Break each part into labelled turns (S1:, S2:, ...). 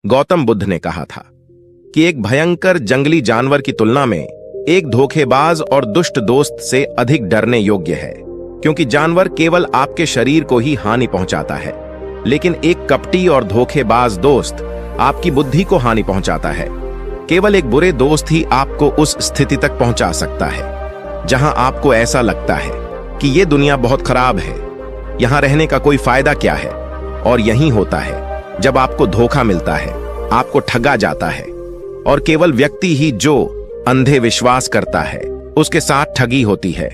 S1: गौतम बुद्ध ने कहा था कि एक भयंकर जंगली जानवर की तुलना में एक धोखेबाज और दुष्ट दोस्त से अधिक डरने योग्य है, क्योंकि जानवर केवल आपके शरीर को ही हानि पहुंचाता है, लेकिन एक कपटी और धोखेबाज दोस्त आपकी बुद्धि को हानि पहुंचाता है। केवल एक बुरे दोस्त ही आपको उस स्थिति तक पहुंचा सकता है जहां आपको ऐसा लगता है कि ये दुनिया बहुत खराब है, यहां रहने का कोई फायदा क्या है। और यही होता है जब आपको धोखा मिलता है, आपको ठगा जाता है, और केवल व्यक्ति ही जो अंधे विश्वास करता है उसके साथ ठगी होती है।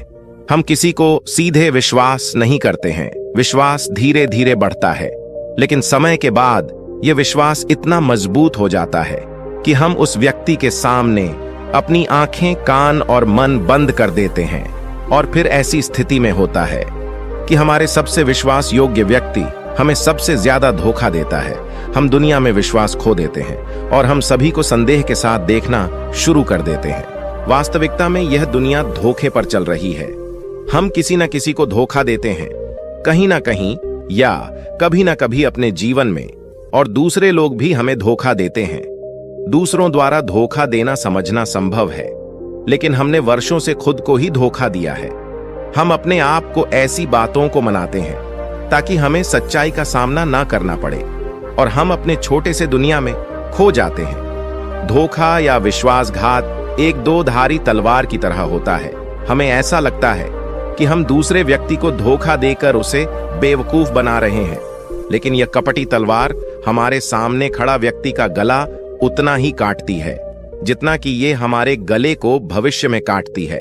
S1: हम किसी को सीधे विश्वास नहीं करते हैं, विश्वास धीरे धीरे बढ़ता है, लेकिन समय के बाद यह विश्वास इतना मजबूत हो जाता है कि हम उस व्यक्ति के सामने अपनी आंखें, कान और मन बंद कर देते हैं। और फिर ऐसी स्थिति में होता है कि हमारे सबसे विश्वास योग्य व्यक्ति हमें सबसे ज्यादा धोखा देता है। हम दुनिया में विश्वास खो देते हैं और हम सभी को संदेह के साथ देखना शुरू कर देते हैं। वास्तविकता में यह दुनिया धोखे पर चल रही है। हम किसी न किसी को धोखा देते हैं, कहीं ना कहीं या कभी ना कभी अपने जीवन में, और दूसरे लोग भी हमें धोखा देते हैं। दूसरों द्वारा धोखा देना समझना संभव है, लेकिन हमने वर्षों से खुद को ही धोखा दिया है। हम अपने आप को ऐसी बातों को मनाते हैं ताकि हमें सच्चाई का सामना ना करना पड़े, और हम अपने छोटे से दुनिया में खो जाते हैं। धोखा या विश्वासघात एक दो धारी तलवार की तरह होता है। हमें ऐसा लगता है कि हम दूसरे व्यक्ति को धोखा देकर उसे बेवकूफ बना रहे हैं, लेकिन यह कपटी तलवार हमारे सामने खड़ा व्यक्ति का गला उतना ही काटती है जितना कि ये हमारे गले को भविष्य में काटती है।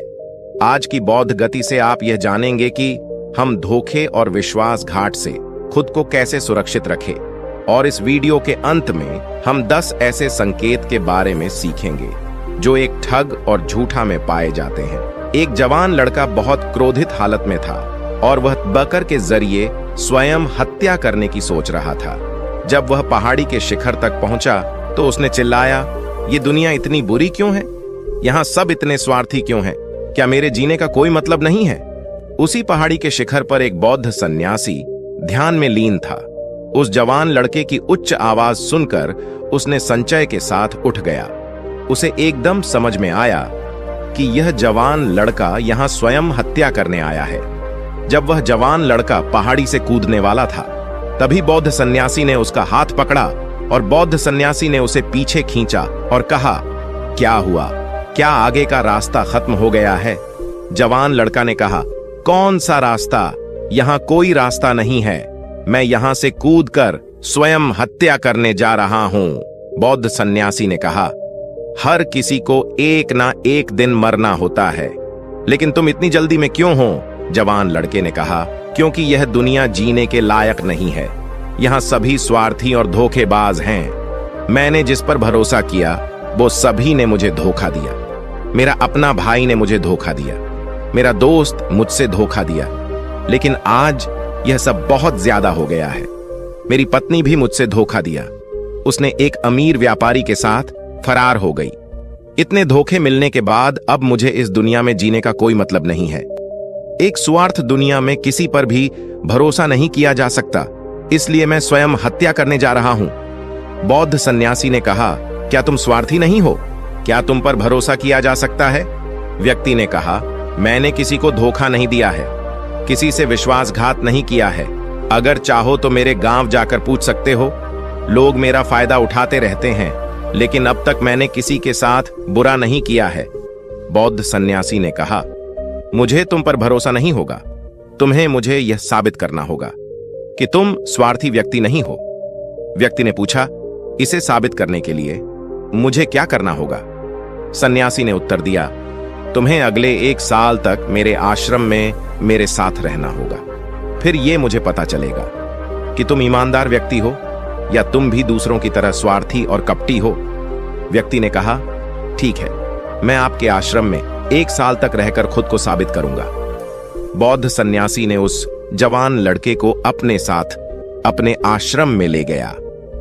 S1: आज की बौद्ध गति से आप यह जानेंगे कि हम धोखे और विश्वासघात से खुद को कैसे सुरक्षित रखें, और इस वीडियो के अंत में हम 10 ऐसे संकेत के बारे में सीखेंगे जो एक ठग और झूठा में पाए जाते हैं। एक जवान लड़का बहुत क्रोधित हालत में था और वह बकर के जरिए स्वयं हत्या करने की सोच रहा था। जब वह पहाड़ी के शिखर तक पहुंचा तो उसने चिल्लाया, ये दुनिया इतनी बुरी क्यों है? यहाँ सब इतने स्वार्थी क्यों हैं? क्या मेरे जीने का कोई मतलब नहीं है? उसी पहाड़ी के शिखर पर एक बौद्ध सन्यासी ध्यान में लीन था। उस जवान लड़के की उच्च आवाज सुनकर उसने संचय के साथ उठ गया। उसे एकदम समझ में आया कि यह जवान लड़का यहां स्वयं हत्या करने आया है। जब वह जवान लड़का पहाड़ी से कूदने वाला था, तभी बौद्ध सन्यासी ने उसका हाथ पकड़ा और बौद्ध सन्यासी ने उसे पीछे खींचा और कहा, क्या हुआ? क्या आगे का रास्ता खत्म हो गया है? जवान लड़का ने कहा, कौन सा रास्ता? यहां कोई रास्ता नहीं है। मैं यहां से कूदकर स्वयं हत्या करने जा रहा हूं। बौद्ध सन्यासी ने कहा, हर किसी को एक ना एक दिन मरना होता है, लेकिन तुम इतनी जल्दी में क्यों हो? जवान लड़के ने कहा, क्योंकि यह दुनिया जीने के लायक नहीं है। यहां सभी स्वार्थी और धोखेबाज हैं। मैंने जिस पर भरोसा किया वो सभी ने मुझे धोखा दिया। मेरा अपना भाई ने मुझे धोखा दिया, मेरा दोस्त मुझसे धोखा दिया, लेकिन आज यह सब बहुत ज्यादा हो गया है। मेरी पत्नी भी मुझसे धोखा दिया। उसने एक अमीर व्यापारी के साथ फरार हो गई। इतने धोखे मिलने के बाद अब मुझे इस दुनिया में जीने का कोई मतलब नहीं है। एक स्वार्थ दुनिया में किसी पर भी भरोसा नहीं किया जा सकता, इसलिए मैं स्वयं हत्या करने जा रहा हूं। बौद्ध सन्यासी ने कहा, क्या तुम स्वार्थी नहीं हो? क्या तुम पर भरोसा किया जा सकता है? व्यक्ति ने कहा, मैंने किसी को धोखा नहीं दिया है, किसी से विश्वासघात नहीं किया है। अगर चाहो तो मेरे गांव जाकर पूछ सकते हो। लोग मेरा फायदा उठाते रहते हैं, लेकिन अब तक मैंने किसी के साथ बुरा नहीं किया है। बौद्ध सन्यासी ने कहा, मुझे तुम पर भरोसा नहीं होगा। तुम्हें मुझे यह साबित करना होगा कि तुम स्वार्थी व्यक्ति नहीं हो। व्यक्ति ने पूछा, इसे साबित करने के लिए मुझे क्या करना होगा? सन्यासी ने उत्तर दिया, तुम्हें अगले 1 साल तक मेरे आश्रम में मेरे साथ रहना होगा। फिर ये मुझे पता चलेगा कि तुम ईमानदार व्यक्ति हो या तुम भी दूसरों की तरह स्वार्थी और कपटी हो। व्यक्ति ने कहा, ठीक है, मैं आपके आश्रम में 1 साल तक रहकर खुद को साबित करूंगा। बौद्ध सन्यासी ने उस जवान लड़के को अपने साथ अपने आश्रम में ले गया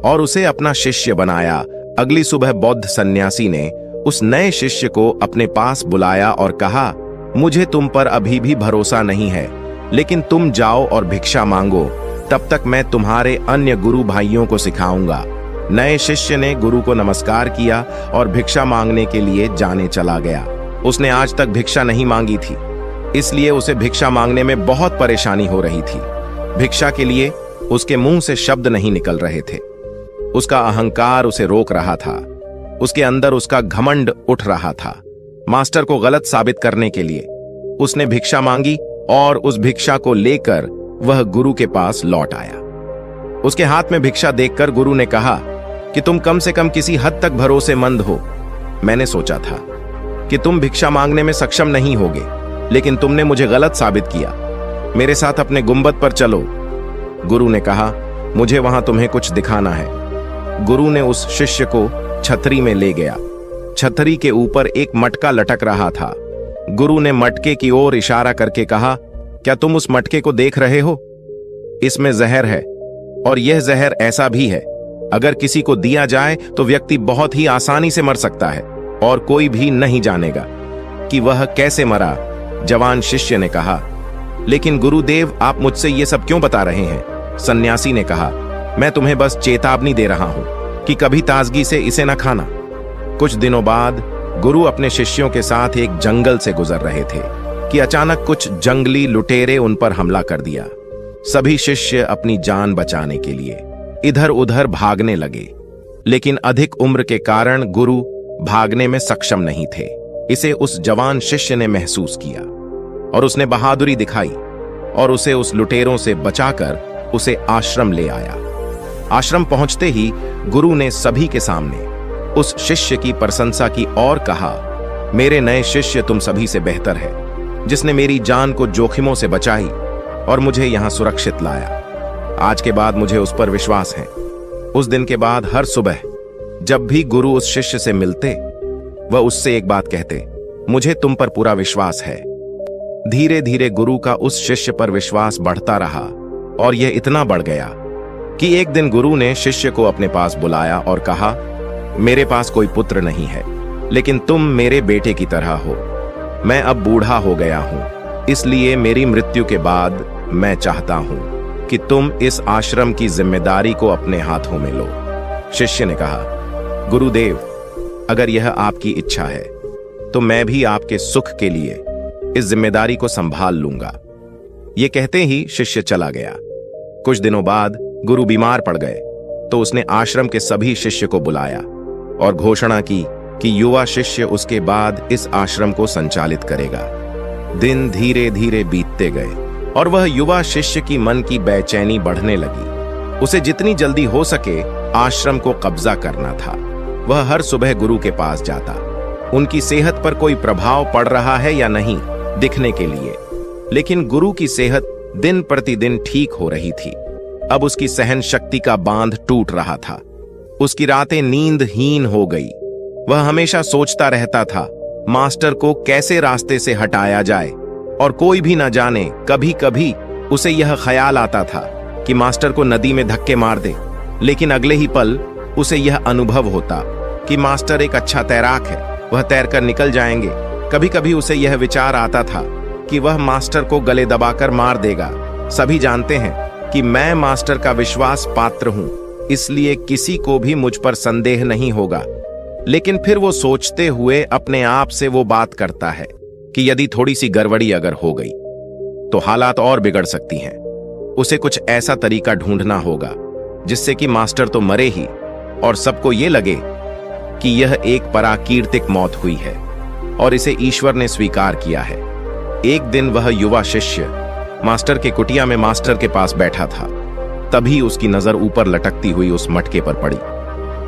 S1: और उसे अपना शिष्य बनाया। अगली सुबह बौद्ध सन्यासी ने उस नए शिष्य को अपने पास बुलाया और कहा, मुझे तुम पर अभी भी भरोसा नहीं है, लेकिन तुम जाओ और भिक्षा मांगो, तब तक मैं तुम्हारे अन्य गुरु भाइयों को सिखाऊंगा। नए शिष्य ने गुरु को नमस्कार किया और भिक्षा मांगने के लिए जाने चला गया। उसने आज तक भिक्षा नहीं मांगी थी, इसलिए उसे भिक्षा मांगने में बहुत परेशानी हो रही थी। भिक्षा के लिए उसके मुंह से शब्द नहीं निकल रहे थे। उसका अहंकार उसे रोक रहा था। उसके अंदर उसका घमंड उठ रहा था। मास्टर को गलत साबित करने के लिए उसने भिक्षा मांगी और उस भिक्षा को लेकर वह गुरु के पास लौट आया। उसके हाथ में भिक्षा देखकर गुरु ने कहा कि तुम कम से कम किसी हद तक भरोसेमंद हो। मैंने सोचा था कि तुम भिक्षा मांगने में सक्षम नहीं होगे, लेकिन तुमने मुझे गलत साबित किया। मेरे साथ अपने गुंबद पर चलो। गुरु ने कहा, मुझे वहां तुम्हें कुछ दिखाना है। गुरु ने उस शिष्य को छतरी में ले गया। छतरी के ऊपर एक मटका लटक रहा था। गुरु ने मटके की ओर इशारा करके कहा, क्या तुम उस मटके को देख रहे हो? इसमें जहर है, और यह जहर ऐसा भी है, अगर किसी को दिया जाए तो व्यक्ति बहुत ही आसानी से मर सकता है और कोई भी नहीं जानेगा कि वह कैसे मरा। जवान शिष्य ने कहा, लेकिन गुरुदेव, आप मुझसे ये सब क्यों बता रहे हैं? सन्यासी ने कहा, मैं तुम्हें बस चेतावनी दे रहा हूं कि कभी ताजगी से इसे न खाना। कुछ दिनों बाद गुरु अपने शिष्यों के साथ एक जंगल से गुजर रहे थे कि अचानक कुछ जंगली लुटेरे उन पर हमला कर दिया। सभी शिष्य अपनी जान बचाने के लिए इधर उधर भागने लगे, लेकिन अधिक उम्र के कारण गुरु भागने में सक्षम नहीं थे। इसे उस जवान शिष्य ने महसूस किया और उसने बहादुरी दिखाई और उसे उस लुटेरों से बचाकर उसे आश्रम ले आया। आश्रम पहुंचते ही गुरु ने सभी के सामने उस शिष्य की प्रशंसा की और कहा, मेरे नए शिष्य, तुम सभी से बेहतर है, जिसने मेरी जान को जोखिमों से बचाई और मुझे यहां सुरक्षित लाया। आज के बाद मुझे उस पर विश्वास है। उस दिन के बाद हर सुबह जब भी गुरु उस शिष्य से मिलते, वह उससे एक बात कहते, मुझे तुम पर पूरा विश्वास है। धीरे धीरे गुरु का उस शिष्य पर विश्वास बढ़ता रहा और यह इतना बढ़ गया कि एक दिन गुरु ने शिष्य को अपने पास बुलाया और कहा, मेरे पास कोई पुत्र नहीं है, लेकिन तुम मेरे बेटे की तरह हो। मैं अब बूढ़ा हो गया हूं, इसलिए मेरी मृत्यु के बाद मैं चाहता हूं कि तुम इस आश्रम की जिम्मेदारी को अपने हाथों में लो। शिष्य ने कहा, गुरुदेव, अगर यह आपकी इच्छा है तो मैं भी आपके सुख के लिए इस जिम्मेदारी को संभाल लूंगा। यह कहते ही शिष्य चला गया। कुछ दिनों बाद गुरु बीमार पड़ गए तो उसने आश्रम के सभी शिष्य को बुलाया और घोषणा की कि युवा शिष्य उसके बाद इस आश्रम को संचालित करेगा। दिन धीरे धीरे बीतते गए और वह युवा शिष्य की मन की बेचैनी बढ़ने लगी। उसे जितनी जल्दी हो सके आश्रम को कब्जा करना था। वह हर सुबह गुरु के पास जाता, उनकी सेहत पर कोई प्रभाव पड़ रहा है या नहीं दिखने के लिए, लेकिन गुरु की सेहत दिन प्रतिदिन ठीक हो रही थी। अब उसकी सहन शक्ति का बांध टूट रहा था। उसकी रातें नींदहीन हो गई। वह हमेशा सोचता रहता था, मास्टर को कैसे रास्ते से हटाया जाए, और कोई भी न जाने, कभी कभी उसे यह ख्याल आता था कि मास्टर को नदी में धक्के मार दे, लेकिन अगले ही पल उसे यह अनुभव होता कि मास्टर एक अच्छा तैराक है, वह तैरकर निकल जाएंगे। कभी कभी उसे यह विचार आता था कि वह मास्टर को गले दबाकर मार देगा। सभी जानते हैं कि मैं मास्टर का विश्वास पात्र हूं, इसलिए किसी को भी मुझ पर संदेह नहीं होगा। लेकिन फिर वो सोचते हुए अपने आप से वो बात करता है कि यदि थोड़ी सी गड़बड़ी अगर हो गई तो हालात और बिगड़ सकती हैं। उसे कुछ ऐसा तरीका ढूंढना होगा जिससे कि मास्टर तो मरे ही और सबको ये लगे कि यह एक पराकीर्तिक मौत हुई है और इसे ईश्वर ने स्वीकार किया है। एक दिन वह युवा शिष्य मास्टर के कुटिया में मास्टर के पास बैठा था। तभी उसकी नजर ऊपर लटकती हुई उस मटके पर पड़ी।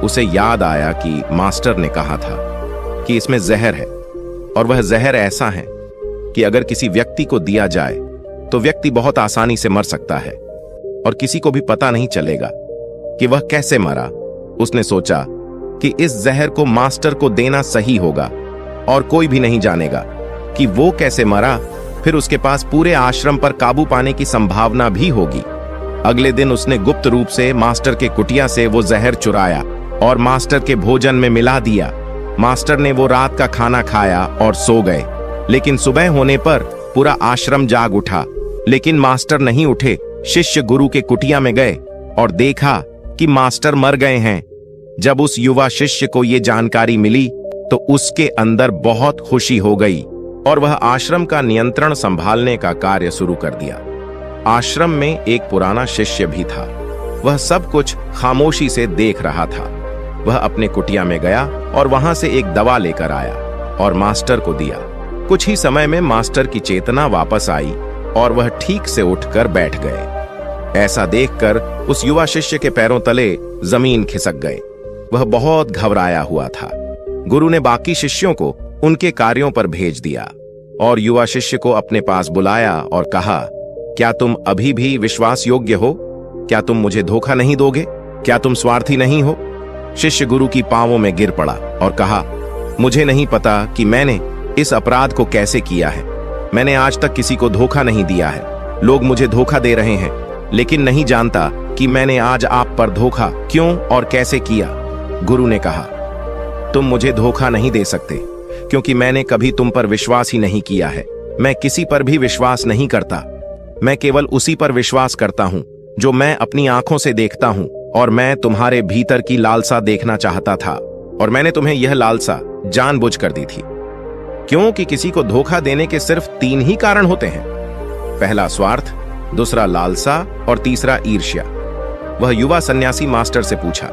S1: उसे याद आया कि मास्टर ने कहा था कि इसमें जहर है, और वह जहर ऐसा है कि अगर किसी व्यक्ति को दिया जाए तो व्यक्ति बहुत आसानी से मर सकता है और किसी को भी पता नहीं चलेगा कि वह कैसे मरा। उसने सोचा कि इस जहर को मास्टर को देना सही होगा और कोई भी नहीं जानेगा कि वो कैसे मरा। फिर उसके पास पूरे आश्रम पर काबू पाने की संभावना भी होगी। अगले दिन उसने गुप्त रूप से मास्टर के कुटिया से वो जहर चुराया और मास्टर के भोजन में मिला दिया। मास्टर ने वो रात का खाना खाया और सो गए, लेकिन सुबह होने पर पूरा आश्रम जाग उठा, लेकिन मास्टर नहीं उठे। शिष्य गुरु के कुटिया में गए और देखा कि मास्टर मर गए हैं। जब उस युवा शिष्य को ये जानकारी मिली तो उसके अंदर बहुत खुशी हो गई और वह आश्रम का नियंत्रण संभालने का कार्य शुरू कर दिया। आश्रम में एक पुराना शिष्य भी था। वह सब कुछ खामोशी से देख रहा था। वह अपने कुटिया में गया और वहां से एक दवा लेकर आया और मास्टर को दिया। कुछ ही समय में मास्टर की चेतना वापस आई और वह ठीक से उठकर बैठ गए। ऐसा देखकर उस युवा शिष्य के पैरों तले जमीन खिसक गए। वह बहुत घबराया हुआ था। गुरु ने बाकी शिष्यों को उनके कार्यों पर भेज दिया और युवा शिष्य को अपने पास बुलाया और कहा, क्या तुम अभी भी विश्वास योग्य हो? क्या तुम मुझे धोखा नहीं दोगे? क्या तुम स्वार्थी नहीं हो? शिष्य गुरु की पांवों में गिर पड़ा और कहा, मुझे नहीं पता कि मैंने इस अपराध को कैसे किया है। मैंने आज तक किसी को धोखा नहीं दिया है। लोग मुझे धोखा दे रहे हैं, लेकिन नहीं जानता कि मैंने आज आप पर धोखा क्यों और कैसे किया। गुरु ने कहा, तुम मुझे धोखा नहीं दे सकते क्योंकि मैंने कभी तुम पर विश्वास ही नहीं किया है। मैं किसी पर भी विश्वास नहीं करता। मैं केवल उसी पर विश्वास करता हूं जो मैं अपनी आंखों से देखता हूं, और मैं तुम्हारे भीतर की लालसा देखना चाहता था और मैंने तुम्हें यह लालसा जानबूझकर दी थी। क्योंकि किसी को धोखा देने के सिर्फ 3 ही कारण होते हैं। पहला स्वार्थ, दूसरा लालसा और तीसरा ईर्ष्या। वह युवा सन्यासी मास्टर से पूछा,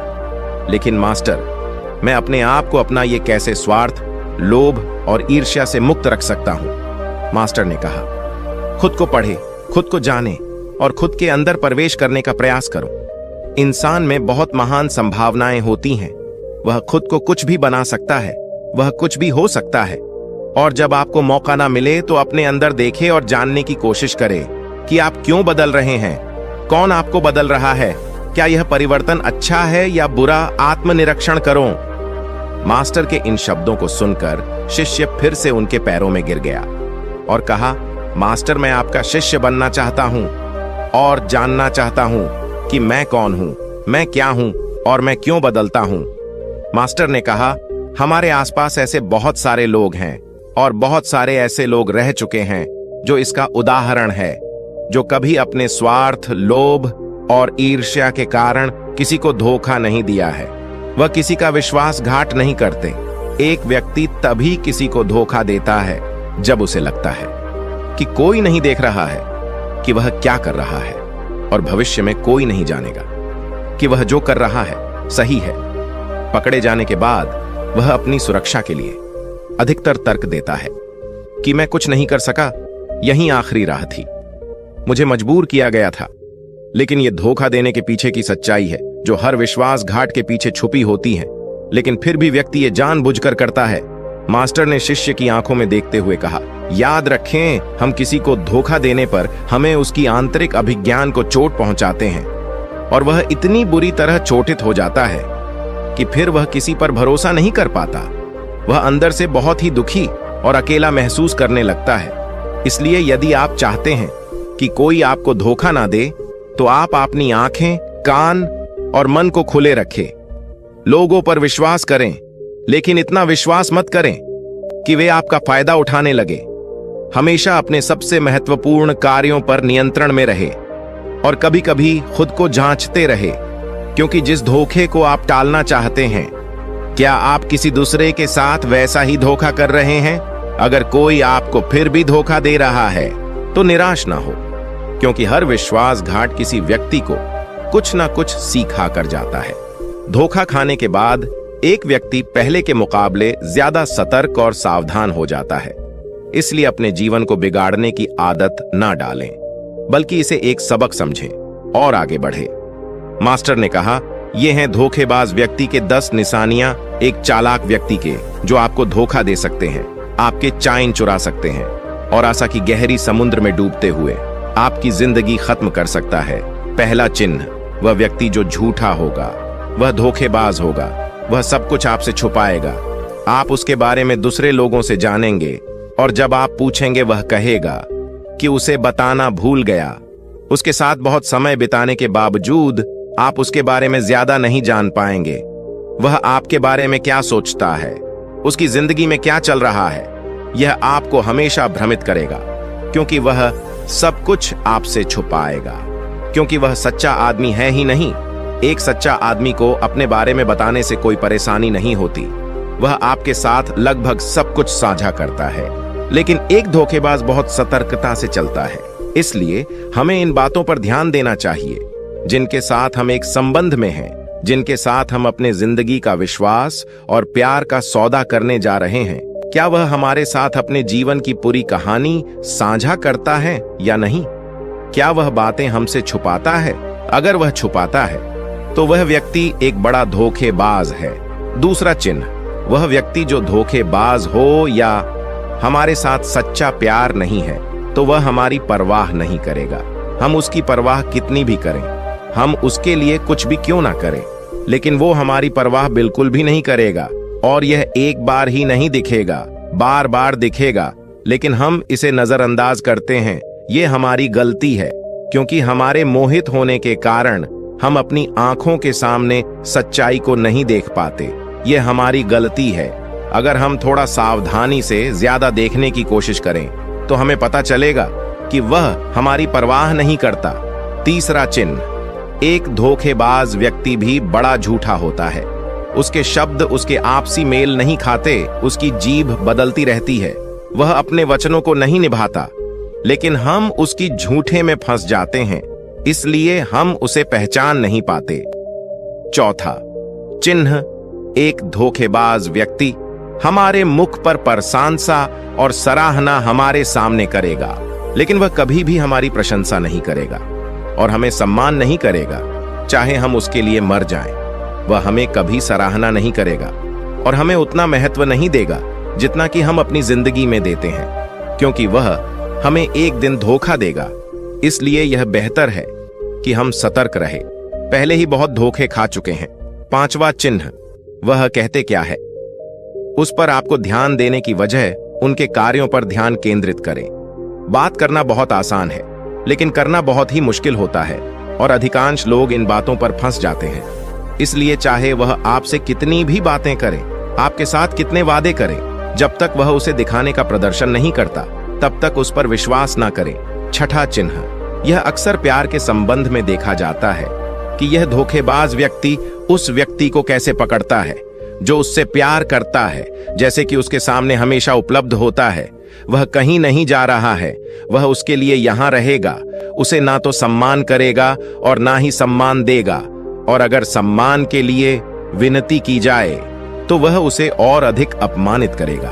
S1: लेकिन मास्टर, मैं अपने आप को अपना ये कैसे स्वार्थ, लोभ और ईर्ष्या से मुक्त रख सकता हूं? मास्टर ने कहा, खुद को पढ़े, खुद को जाने और खुद के अंदर प्रवेश करने का प्रयास करो। इंसान में बहुत महान संभावनाएं होती हैं। वह खुद को कुछ भी बना सकता है, वह कुछ भी हो सकता है। और जब आपको मौका ना मिले तो अपने अंदर देखे और जानने की कोशिश करे कि आप क्यों बदल रहे हैं, कौन आपको बदल रहा है, क्या यह परिवर्तन अच्छा है या बुरा, आत्मनिरीक्षण करो। मास्टर के इन शब्दों को सुनकर शिष्य फिर से उनके पैरों में गिर गया और कहा, मास्टर, मैं आपका शिष्य बनना चाहता हूं और जानना चाहता हूं कि मैं कौन हूं, मैं क्या हूं और मैं क्यों बदलता हूं। मास्टर ने कहा, हमारे आसपास ऐसे बहुत सारे लोग हैं और बहुत सारे ऐसे लोग रह चुके हैं जो इसका उदाहरण है, जो कभी अपने स्वार्थ, लोभ और ईर्ष्या के कारण किसी को धोखा नहीं दिया है। वह किसी का विश्वासघात नहीं करते। एक व्यक्ति तभी किसी को धोखा देता है जब उसे लगता है कि कोई नहीं देख रहा है कि वह क्या कर रहा है, और भविष्य में कोई नहीं जानेगा कि वह जो कर रहा है सही है। पकड़े जाने के बाद वह अपनी सुरक्षा के लिए अधिकतर तर्क देता है कि मैं कुछ नहीं कर सका, यही आखिरी राह थी, मुझे मजबूर किया गया था। लेकिन यह धोखा देने के पीछे की सच्चाई है जो हर विश्वासघात के पीछे छुपी होती है, लेकिन फिर भी व्यक्ति ये जानबूझकर करता है। मास्टर ने शिष्य की आंखों में देखते हुए कहा, याद रखें, हम किसी को धोखा देने पर हमें उसकी आंतरिक अभिज्ञान को चोट पहुंचाते हैं और वह इतनी बुरी तरह चोटित हो जाता है कि फिर वह किसी पर भरोसा नहीं कर पाता। वह अंदर से बहुत ही दुखी और अकेला महसूस करने लगता है। इसलिए यदि आप चाहते हैं कि कोई आपको धोखा ना दे तो आप अपनी आंखें, कान और मन को खुले रखें। लोगों पर विश्वास करें, लेकिन इतना विश्वास मत करें कि वे आपका फायदा उठाने लगे। हमेशा अपने सबसे महत्वपूर्ण कार्यों पर नियंत्रण में रहे और कभी कभी खुद को जांचते रहे, क्योंकि जिस धोखे को आप टालना चाहते हैं, क्या आप किसी दूसरे के साथ वैसा ही धोखा कर रहे हैं? अगर कोई आपको फिर भी धोखा दे रहा है तो निराश ना हो, क्योंकि हर विश्वासघात किसी व्यक्ति को कुछ ना कुछ सिखा कर जाता है। धोखा खाने के बाद एक व्यक्ति पहले के मुकाबले ज्यादा सतर्क और सावधान हो जाता है। इसलिए अपने जीवन को बिगाड़ने की आदत ना डालें, बल्कि इसे एक सबक समझें और आगे बढ़े। मास्टर ने कहा, ये हैं धोखेबाज व्यक्ति के 10 निशानियां एक चालाक व्यक्ति के, जो आपको धोखा दे सकते हैं, आपके चैन चुरा सकते हैं और आशा की गहरी समुद्र में डूबते हुए आपकी जिंदगी खत्म कर सकता है। पहला चिन्ह, वह व्यक्ति जो झूठा होगा, वह धोखेबाज होगा, वह सब कुछ आपसे छुपाएगा। आप उसके बारे में दूसरे लोगों से जानेंगे और जब आप पूछेंगे वह कहेगा कि उसे बताना भूल गया। उसके साथ बहुत समय बिताने के बावजूद आप उसके बारे में ज्यादा नहीं जान पाएंगे। वह आपके बारे में क्या सोचता है, उसकी जिंदगी में क्या चल रहा है, यह आपको हमेशा भ्रमित करेगा, क्योंकि वह सब कुछ आपसे छुपाएगा, क्योंकि वह सच्चा आदमी है ही नहीं, एक सच्चा आदमी को अपने बारे में बताने से कोई परेशानी नहीं होती। वह आपके साथ लगभग सब कुछ साझा करता है। लेकिन एक धोखेबाज बहुत सतर्कता से चलता है। इसलिए हमें इन बातों पर ध्यान देना चाहिए। जिनके साथ हम एक संबंध में हैं, जिनके साथ हम अपने जिंदगी का विश्वास और प्यार का सौदा करने जा रहे हैं, क्या वह हमारे साथ अपने जीवन की पूरी कहानी साझा करता है या नहीं? क्या वह बातें हमसे छुपाता है? अगर वह छुपाता है तो वह व्यक्ति एक बड़ा धोखेबाज है। दूसरा चिन्ह, वह व्यक्ति जो धोखेबाज हो या हमारे साथ सच्चा प्यार नहीं है तो वह हमारी परवाह नहीं करेगा। हम उसकी परवाह कितनी भी करें, हम उसके लिए कुछ भी क्यों ना करें, लेकिन वो हमारी परवाह बिल्कुल भी नहीं करेगा। और यह एक बार ही नहीं दिखेगा, बार बार दिखेगा, लेकिन हम इसे नजरअंदाज करते हैं। ये हमारी गलती है, क्योंकि हमारे मोहित होने के कारण हम अपनी आंखों के सामने सच्चाई को नहीं देख पाते। ये हमारी गलती है। अगर हम थोड़ा सावधानी से ज्यादा देखने की कोशिश करें तो हमें पता चलेगा कि वह हमारी परवाह नहीं करता। तीसरा चिन्ह, एक धोखेबाज व्यक्ति भी बड़ा झूठा होता है। उसके शब्द उसके आपसी मेल नहीं खाते, उसकी जीभ बदलती रहती है। वह अपने वचनों को नहीं निभाता, लेकिन हम उसकी झूठे में फंस जाते हैं, इसलिए हम उसे पहचान नहीं पाते। चौथा चिन्ह, एक धोखेबाज व्यक्ति हमारे मुख पर प्रशंसा और सराहना हमारे सामने करेगा, लेकिन वह कभी भी हमारी प्रशंसा नहीं करेगा और हमें सम्मान नहीं करेगा, चाहे हम उसके लिए मर जाएं। वह हमें कभी सराहना नहीं करेगा और हमें उतना महत्व नहीं देगा जितना कि हम अपनी जिंदगी में देते हैं, क्योंकि वह हमें एक दिन धोखा देगा। इसलिए यह बेहतर है कि हम सतर्क रहे, पहले ही बहुत धोखे खा चुके हैं। पांचवा चिन्ह, वह कहते क्या है, उस पर आपको ध्यान देने की वजह उनके कार्यों पर ध्यान केंद्रित करें। बात करना बहुत आसान है, लेकिन करना बहुत ही मुश्किल होता है और अधिकांश लोग इन बातों पर फंस जाते हैं। इसलिए चाहे वह आपसे कितनी भी बातें करे, आपके साथ कितने वादे करे, जब तक वह उसे दिखाने का प्रदर्शन नहीं करता तब तक उस पर विश्वास ना करें। छठा चिन्ह, यह अक्सर प्यार के संबंध में देखा जाता है कि यह धोखेबाज व्यक्ति उस व्यक्ति को कैसे पकड़ता है जो उससे प्यार करता है, जैसे कि उसके सामने हमेशा उपलब्ध होता है। वह कहीं नहीं जा रहा है, वह उसके लिए यहां रहेगा। उसे ना तो सम्मान करेगा और ना ही सम्मान देगा, और अगर सम्मान के लिए विनती की जाए तो वह उसे और अधिक अपमानित करेगा।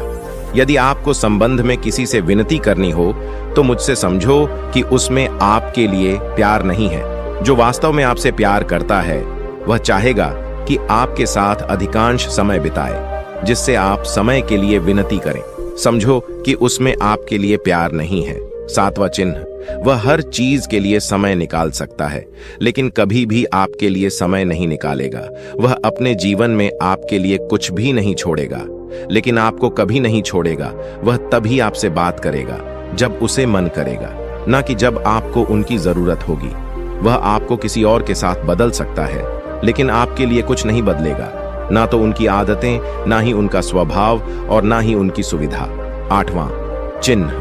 S1: यदि आपको संबंध में किसी से विनती करनी हो तो मुझसे समझो कि उसमें आपके लिए प्यार नहीं है। जो वास्तव में आपसे प्यार करता है वह चाहेगा कि आपके साथ अधिकांश समय बिताए, जिससे आप समय के लिए विनती करें। समझो कि उसमें आपके लिए प्यार नहीं है। सातवां चिन्ह, वह हर चीज के लिए समय निकाल सकता है, लेकिन कभी भी आपके लिए समय नहीं निकालेगा। वह अपने जीवन में आपके लिए कुछ भी नहीं छोड़ेगा, लेकिन आपको कभी नहीं छोड़ेगा। वह तभी आपसे बात करेगा जब उसे मन करेगा, ना कि जब आपको उनकी जरूरत होगी। वह आपको किसी और के साथ बदल सकता है, लेकिन आपके लिए कुछ नहीं बदलेगा, ना तो उनकी आदतें, ना ही उनका स्वभाव और ना ही उनकी सुविधा। आठवां चिन्ह,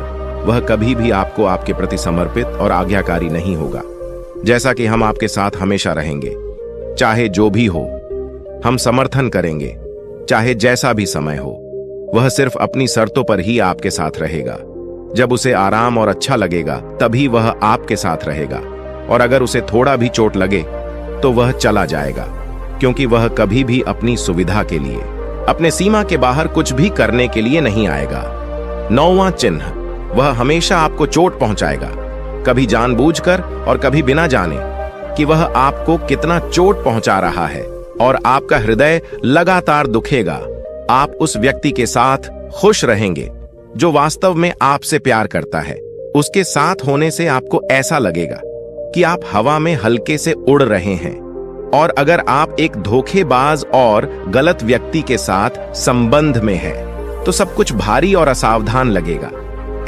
S1: वह कभी भी आपको आपके प्रति समर्पित और आज्ञाकारी नहीं होगा। जैसा कि हम आपके साथ हमेशा रहेंगे, चाहे जो भी हो, हम समर्थन करेंगे, चाहे जैसा भी समय हो। वह सिर्फ अपनी शर्तों पर ही आपके साथ रहेगा। जब उसे आराम और अच्छा लगेगा तभी वह आपके साथ रहेगा, और अगर उसे थोड़ा भी चोट लगे तो वह चला जाएगा, क्योंकि वह कभी भी अपनी सुविधा के लिए, अपने सीमा के बाहर कुछ भी करने के लिए नहीं आएगा। नौवां चिन्ह, वह हमेशा आपको चोट पहुंचाएगा, कभी जानबूझकर और कभी बिना जाने कि वह आपको कितना चोट पहुंचा रहा है, और आपका हृदय लगातार दुखेगा। आप उस व्यक्ति के साथ खुश रहेंगे जो वास्तव में आपसे प्यार करता है। उसके साथ होने से आपको ऐसा लगेगा कि आप हवा में हल्के से उड़ रहे हैं। और अगर आप एक धोखेबाज और गलत व्यक्ति के साथ संबंध में हैं, तो सब कुछ भारी और असावधान लगेगा।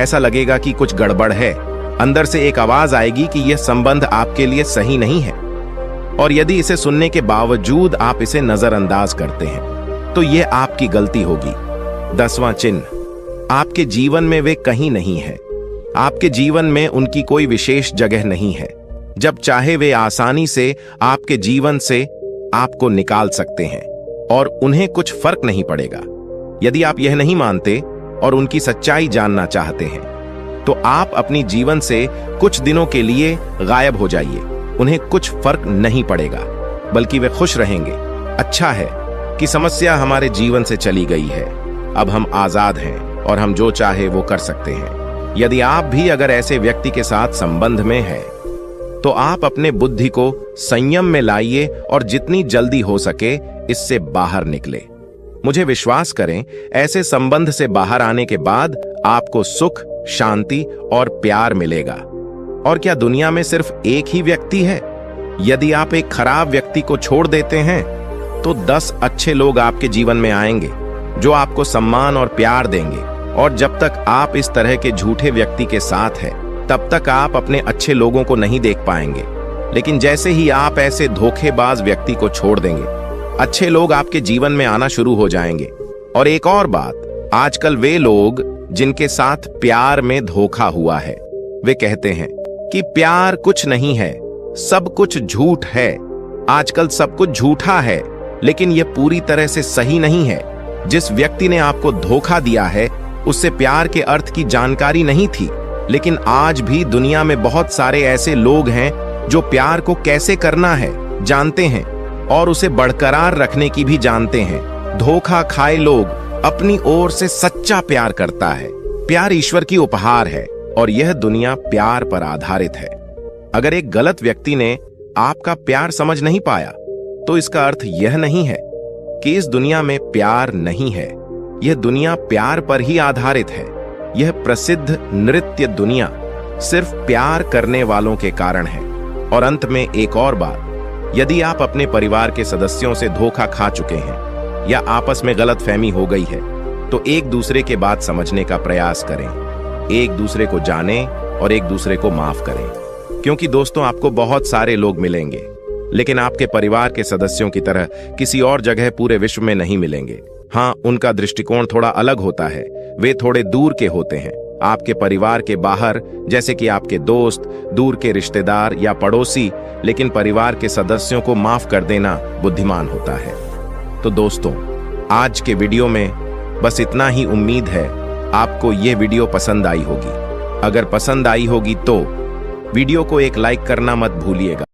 S1: ऐसा लगेगा कि कुछ गड़बड़ है। अंदर से एक आवाज आएगी कि यह संबंध आपके लिए सही नहीं है, और यदि इसे सुनने के बावजूद आप इसे नजरअंदाज करते हैं तो यह आपकी गलती होगी। 10वां चिन्ह, आपके जीवन में वे कहीं नहीं है। आपके जीवन में उनकी कोई विशेष जगह नहीं है। जब चाहे वे आसानी से आपके जीवन से आपको निकाल सकते हैं और उन्हें कुछ फर्क नहीं पड़ेगा। यदि आप यह नहीं मानते और उनकी सच्चाई जानना चाहते हैं तो आप अपनी जीवन से कुछ दिनों के लिए गायब हो जाइए। उन्हें कुछ फर्क नहीं पड़ेगा, बल्कि वे खुश रहेंगे। अच्छा है कि समस्या हमारे जीवन से चली गई है। अब हम आजाद हैं और हम जो चाहे वो कर सकते हैं। यदि आप भी अगर ऐसे व्यक्ति के साथ संबंध में हैं तो आप अपने बुद्धि को संयम में लाइए और जितनी जल्दी हो सके इससे बाहर निकले। मुझे विश्वास करें, ऐसे संबंध से बाहर आने के बाद आपको सुख, शांति और प्यार मिलेगा। और क्या दुनिया में सिर्फ एक ही व्यक्ति है? यदि आप एक खराब व्यक्ति को छोड़ देते हैं तो 10 अच्छे लोग आपके जीवन में आएंगे जो आपको सम्मान और प्यार देंगे। और जब तक आप इस तरह के झूठे व्यक्ति के साथ हैं तब तक आप अपने अच्छे लोगों को नहीं देख पाएंगे। लेकिन जैसे ही आप ऐसे धोखेबाज व्यक्ति को छोड़ देंगे, अच्छे लोग आपके जीवन में आना शुरू हो जाएंगे। और एक और बात, आजकल वे लोग जिनके साथ प्यार में धोखा हुआ है वे कहते हैं कि प्यार कुछ नहीं है, सब कुछ झूठ है। आजकल सब कुछ झूठा है, लेकिन यह पूरी तरह से सही नहीं है। जिस व्यक्ति ने आपको धोखा दिया है उससे प्यार के अर्थ की जानकारी नहीं थी। लेकिन आज भी दुनिया में बहुत सारे ऐसे लोग हैं जो प्यार को कैसे करना है जानते हैं और उसे बरकरार रखने की भी जानते हैं। धोखा खाए लोग अपनी ओर से सच्चा प्यार करता है। प्यार ईश्वर की उपहार है और यह दुनिया प्यार पर आधारित है। अगर एक गलत व्यक्ति ने आपका प्यार समझ नहीं पाया तो इसका अर्थ यह नहीं है कि इस दुनिया में प्यार नहीं है। यह दुनिया प्यार पर ही आधारित है। यह प्रसिद्ध नृत्य दुनिया सिर्फ प्यार करने वालों के कारण है। और अंत में एक और बात, यदि आप अपने परिवार के सदस्यों से धोखा खा चुके हैं या आपस में गलतफहमी हो गई है तो एक दूसरे के बात समझने का प्रयास करें। एक दूसरे को जानें और एक दूसरे को माफ करें। क्योंकि दोस्तों, आपको बहुत सारे लोग मिलेंगे लेकिन आपके परिवार के सदस्यों की तरह किसी और जगह पूरे विश्व में नहीं मिलेंगे। हाँ, उनका दृष्टिकोण थोड़ा अलग होता है, वे थोड़े दूर के होते हैं आपके परिवार के बाहर, जैसे कि आपके दोस्त, दूर के रिश्तेदार या पड़ोसी। लेकिन परिवार के सदस्यों को माफ कर देना बुद्धिमान होता है। तो दोस्तों, आज के वीडियो में बस इतना ही। उम्मीद है आपको यह वीडियो पसंद आई होगी। अगर पसंद आई होगी तो वीडियो को एक लाइक करना मत भूलिएगा।